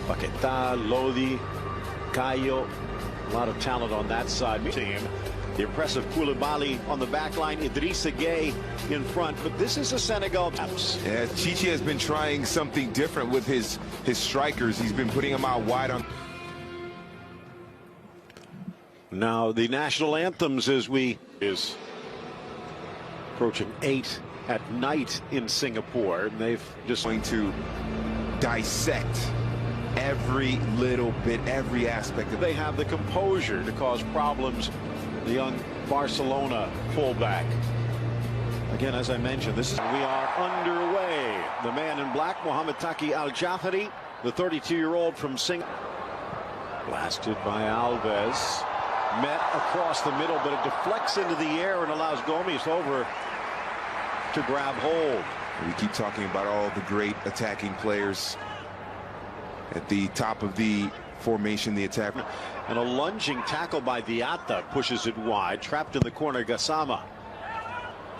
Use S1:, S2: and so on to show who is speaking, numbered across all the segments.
S1: Paquetá, Lodi, Cayo, a lot of talent on that side. Team. The impressive Koulibaly on the back line, Idrissa Gueye in front, but this is a Senegal.
S2: Yeah, Chichi has been trying something different with his strikers. He's been putting them out wide on.
S1: Now the national anthems as we is approaching 8 at night in Singapore, and they've just
S2: going to dissect every little bit, every aspect of it.
S1: They have the composure to cause problems. The young Barcelona fullback. Again, as I mentioned, we are underway. The man in black, Mohamed Taki Al-Jafari, the 32-year-old from Singapore. Blasted by Alves. Met across the middle, but it deflects into the air and allows Gomes over to grab hold.
S2: We keep talking about all the great attacking players at the top of the formation, the attack.
S1: And a lunging tackle by Diatta pushes it wide, trapped in the corner. Gassama.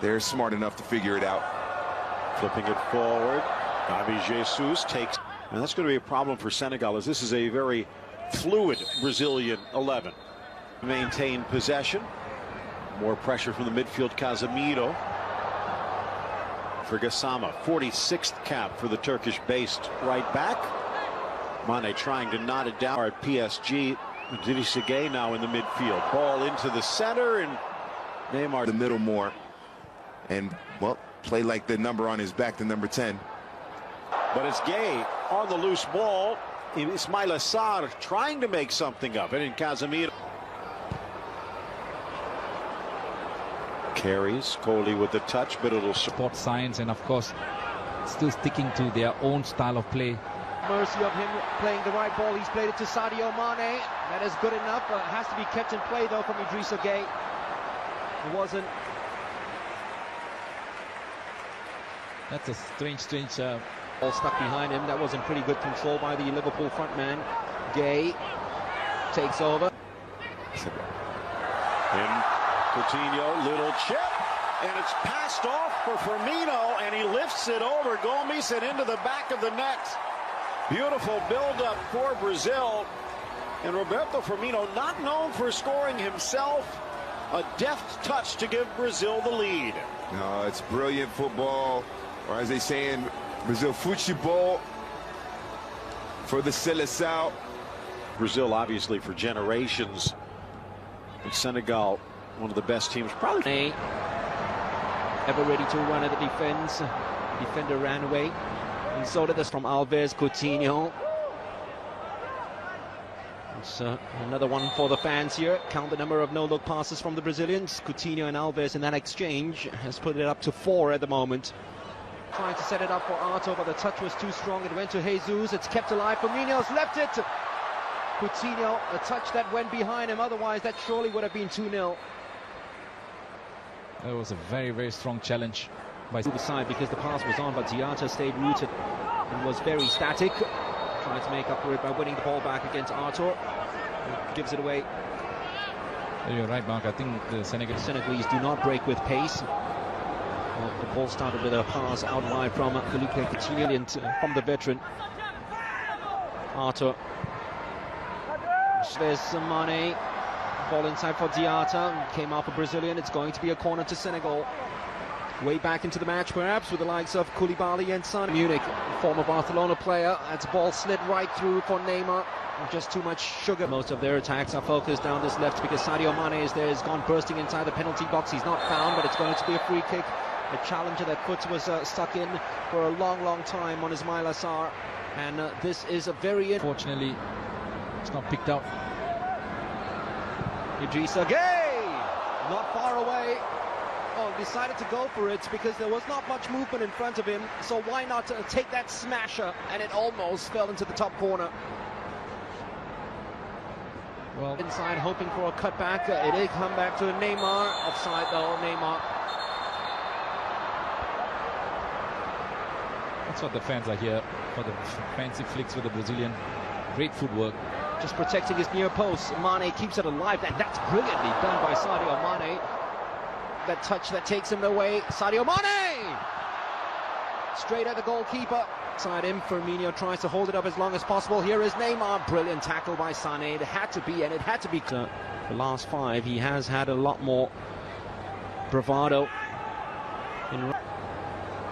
S2: They're smart enough to figure it out.
S1: Flipping it forward. Gavi Jesus takes. And that's going to be a problem for Senegal, as this is a very fluid Brazilian 11. Maintain possession. More pressure from the midfield. Casemiro. For Gassama. 46th cap for the Turkish-based right back. Mane trying to knot it down at PSG. Idrissa Gueye now in the midfield. Ball into the center, and Neymar
S2: the middle more. And, well, play like the number on his back, the number 10.
S1: But it's Gueye on the loose ball. Ismaila Sarr trying to make something of it, and Casemiro carries. Kohli with the touch, but it'll
S3: support science, and of course still sticking to their own style of play.
S4: Mercy of him playing the right ball. He's played it to Sadio Mane. That is good enough. Has to be kept in play though from Idrissa Gueye. It wasn't.
S3: That's a strange
S4: Ball stuck behind him. That wasn't pretty good control by the Liverpool front man. Gueye takes over.
S1: In Coutinho, little chip, and it's passed off for Firmino, and he lifts it over Gomes and into the back of the net. Beautiful build-up for Brazil, and Roberto Firmino, not known for scoring himself, a deft touch to give Brazil the lead.
S2: No, it's brilliant football, or as they say in Brazil, futebol for the Seleção.
S1: Brazil, obviously, for generations, and Senegal, one of the best teams, probably.
S4: Ever ready to run at the defense. Defender ran away. And so did this from Alves. Coutinho. It's another one for the fans here. Count the number of no-look passes from the Brazilians. Coutinho and Alves in that exchange has put it up to 4 at the moment. Trying to set it up for Arthur, but the touch was too strong. It went to Jesus. It's kept alive. Firmino's left it. Coutinho, a touch that went behind him. Otherwise, that surely would have been 2-0.
S3: That was a very strong challenge by
S4: the side, because the pass was on, but Diatta stayed rooted and was very static. Trying to make up for it by winning the ball back against Arthur. Gives it away.
S3: You're right, Mark. I think the
S4: Senegalese do not break with pace. Well, the ball started with a pass out wide from Felipe Coutinho from the veteran. Arthur. There's Mane. Ball inside for Diatta. Came off a Brazilian. It's going to be a corner to Senegal. Way back into the match, perhaps, with the likes of Koulibaly and Son. Munich, former Barcelona player. That's ball slid right through for Neymar. Just too much sugar. Most of their attacks are focused down this left because Sadio Mane is there. He's gone bursting inside the penalty box. He's not found, but it's going to be a free kick. A challenger that foot was stuck in for a long time on Ismaila Sarr. And this is a very...
S3: Unfortunately, it's not picked up.
S4: Idrissa Gueye! Not far away. Oh, decided to go for it because there was not much movement in front of him. So why not take that smasher? And it almost fell into the top corner. Well, inside, hoping for a cutback. It did come back to Neymar. Offside though, Neymar.
S3: That's what the fans are here for, the fancy flicks with the Brazilian. Great footwork.
S4: Just protecting his near post. Mane keeps it alive. That's brilliantly done by Sadio Mane. That touch that takes him away. Sadio Mane! Straight at the goalkeeper. Side him, Firmino tries to hold it up as long as possible. Here is Neymar, brilliant tackle by Sané. It had to be, and it had to be. The last 5, he has had a lot more bravado.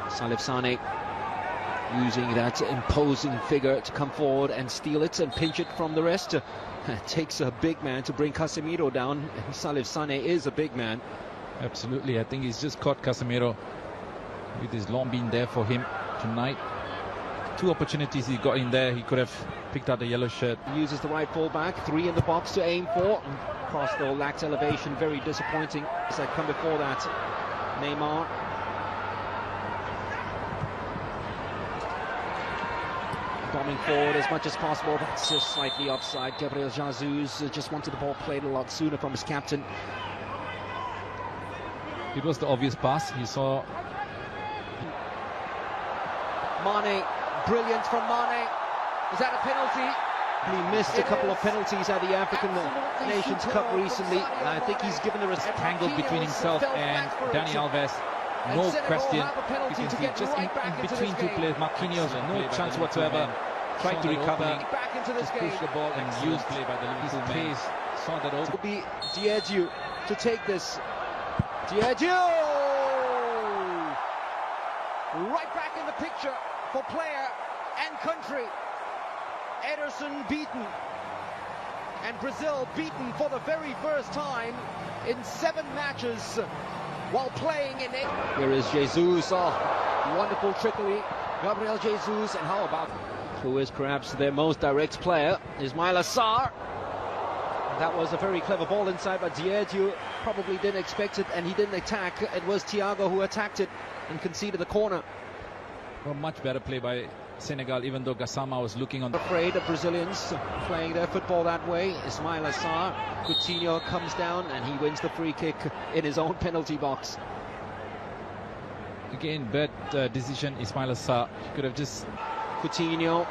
S4: Salif Sané using that imposing figure to come forward and steal it and pinch it from the rest. It takes a big man to bring Casemiro down, and Salif Sané is a big man.
S3: Absolutely, I think he's just caught Casemiro with his long being there for him tonight. 2 opportunities he got in there, he could have picked out the yellow shirt.
S4: He uses the right full-back, 3 in the box to aim for. Cross though lacked elevation, very disappointing. As I come before that, Neymar. Bombing forward as much as possible, but it's just slightly offside. Gabriel Jesus just wanted the ball played a lot sooner from his captain.
S3: It was the obvious pass, he saw.
S4: Mane, brilliant from Mane. Is that a penalty? He missed a couple of penalties at the African Nations Cup recently. And I think he's given a
S3: tangled between himself and Dani Alves. No question. You can see just in between 2 players. Marquinhos, no chance whatsoever. Tried to recover, just push the ball and use play by the Liverpool pace. Saw that over.
S4: It will be Diedhiou to take this. Diedhiou! Right back in the picture for player and country. Ederson beaten, and Brazil beaten for the very first time in 7 matches while playing in it. Here is Jesus, wonderful trickery, Gabriel Jesus, and how about who is perhaps their most direct player, Ismail Assar. That was a very clever ball inside, but Diedhiou probably didn't expect it, and he didn't attack. It was Thiago who attacked it and conceded the corner.
S3: Well, much better play by Senegal, even though Gassama was looking on.
S4: Afraid of Brazilians playing their football that way. Ismail Assar, Coutinho comes down and he wins the free kick in his own penalty box.
S3: Again, bad decision, Ismail Assar. He could have just.
S4: Coutinho,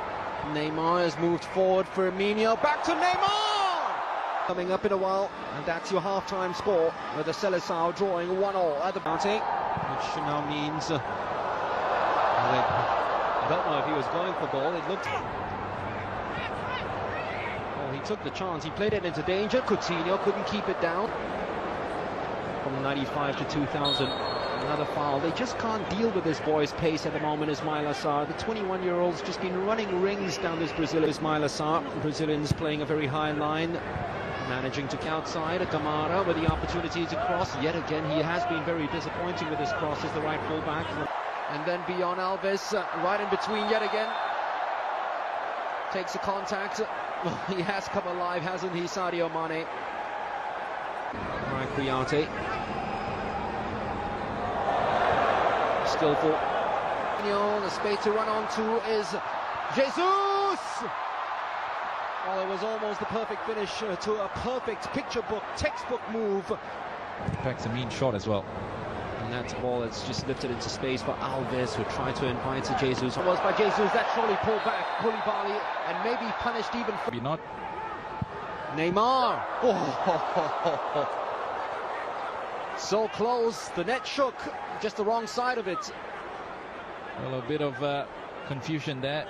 S4: Neymar has moved forward. Firmino, back to Neymar! Coming up in a while, and that's your half-time score with the Seleção drawing 1-1 at the bounty, which now means. I don't know if he was going for goal. It looked. Well, he took the chance. He played it into danger. Coutinho couldn't keep it down. From 95 to 2000, another foul. They just can't deal with this boy's pace at the moment. Ismail Assar, the 21-year-old's just been running rings down this Brazil. Ismail Assar, Brazilians playing a very high line, managing to outside. Camara with the opportunity to cross. Yet again, he has been very disappointing with his cross as the right fullback. And then beyond Alves, right in between yet again. Takes a contact. He has come alive, hasn't he, Sadio Mane? Right, Kouyaté. Skillful. The space to run onto is Jesus! Well, it was almost the perfect finish to a perfect picture book, textbook move.
S3: Packs a mean shot as well.
S4: And that's a ball that's just lifted into space for Alves, who tried to invite to Jesus. It was by Jesus that surely pulled back Koulibaly and maybe punished even.
S3: Maybe not.
S4: Neymar. Oh. So close. The net shook. Just the wrong side of it.
S3: Well, a bit of confusion there.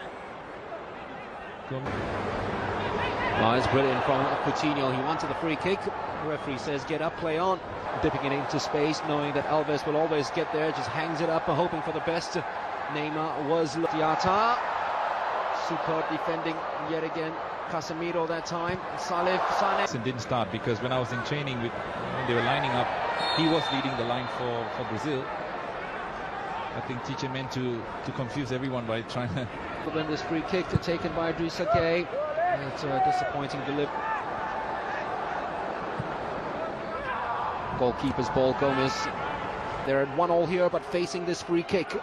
S4: Oh, it's brilliant from Coutinho. He wanted the free kick. The referee says get up, play on. Dipping it into space, knowing that Alves will always get there, just hangs it up, hoping for the best. Neymar was Diatta. Superb defending yet again. Casemiro that time. Salif Sané.
S3: And didn't start because when I was in training when they were lining up, he was leading the line for Brazil. I think teacher meant to confuse everyone by trying to.
S4: But then this free kick taken by Idrissa Gueye. It's a disappointing delivery. Goalkeeper's ball, Gomez. They're at 1-1 here, but facing this free kick.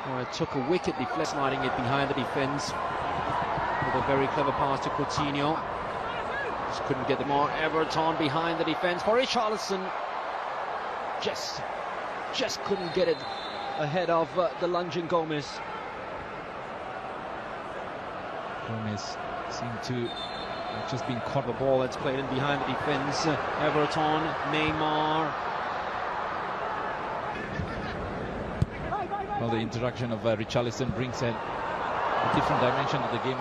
S4: Oh, it took a wicked deflection, sliding it behind the defence with a very clever pass to Coutinho. Just couldn't get them on. Everton behind the defence for Richarlison. Just couldn't get it ahead of the lunging Gomez.
S3: Gomez seemed to have just been caught.
S4: The ball that's played in behind the defence. Everton, Neymar.
S3: Well, the introduction of Richarlison brings a different dimension to the game.